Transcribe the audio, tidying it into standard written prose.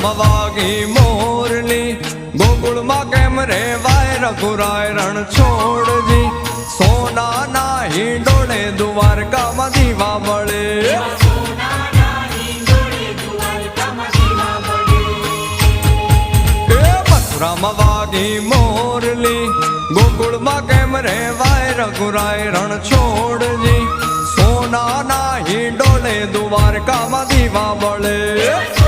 મથુરામાં વાગી મોરલી, ગોકુળમાં કેમ રે વાય રઘુરાય રણ છોડજી, સોનાના હિંડોળે દ્વારકામાં દીવા બળે, મથુરામાં વાગી મોરલી, ગોકુળમાં કેમ રે વાય રઘુરાય રણ છોડજી, સોનાના હિંડોળે દ્વારકામાં દીવા બળે.